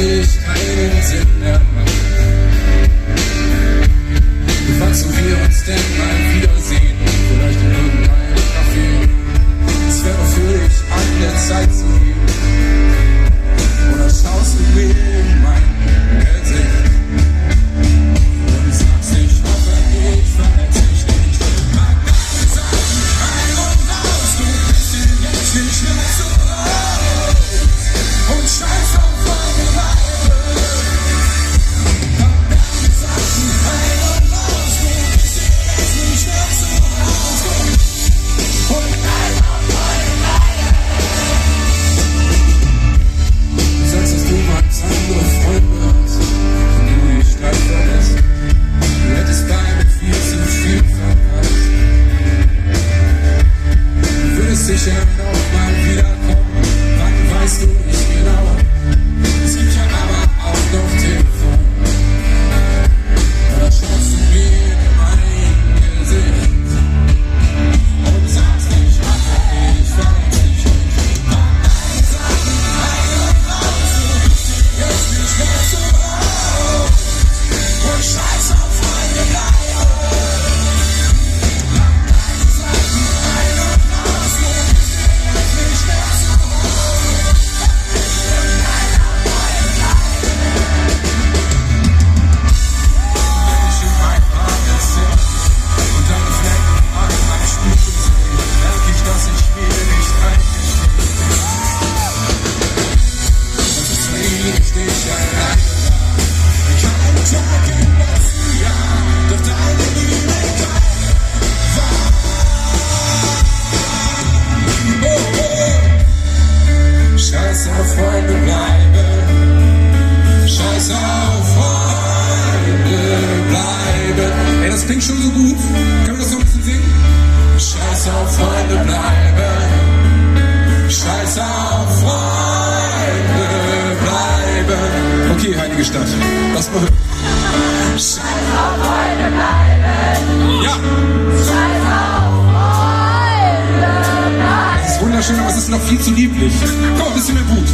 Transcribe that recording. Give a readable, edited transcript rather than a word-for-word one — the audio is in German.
plötzlich keinen Sinn mehr macht. Wann so wir uns denn mal wiedersehen? Vielleicht in irgendeinem Café. Es wäre für dich an der Zeit zu gehen. Oder schaust du mir in mein Gesicht und sagst, ich hoffe, ich verletze dich nicht. Pack deine Sachen rein und raus, du bist jetzt nicht mehr zu Hause. Und scheiß auf meine Leibe. Pack deine Sachen rein und raus, du bist jetzt nicht mehr zu Hause. Und scheiß auf meine Leibe. Du sagst, dass du ganz andere Freunde hast, wenn du die Stadt verlässt. Du hättest bei mir viel zu viel verpasst. Du würdest sicher noch mal wiederkommen. Wann weißt du nicht genau? Es gibt ja aber auch noch Telefon. Da schaust du mir in mein Gesicht und sagst, ich hoffe, ich verletze dich nicht. Pack deine Sachen rein und raus, du bist jetzt nicht mehr zu Hause. Und scheiß auf meine Leier. Pack deine Sachen rein und raus, du bist jetzt nicht mehr zu Hause. Wenn ich in mein Parkhaus sitze und deine Flecken an meinem Spiegel sehe, merke ich, dass ich mir nicht eingestehe. Und deswegen stehe ich alleine da. Kein Tag im letzten Jahr, doch deine Liebe keine war. Oh, oh. Scheiß auf Freunde bleiben. Scheiß auf Freunde bleiben. Ey, das klingt schon so gut. Können wir das noch ein bisschen singen? Scheiß auf Freunde bleiben. Scheiß auf Freunde bleiben. Okay, heilige Stadt. Lass mal hören. Scheiß auf Freunde bleiben. Ja, Scheiß auf Freunde bleiben. es ist wunderschön, aber es ist noch viel zu lieblich. Komm, ein bisschen mehr Wut.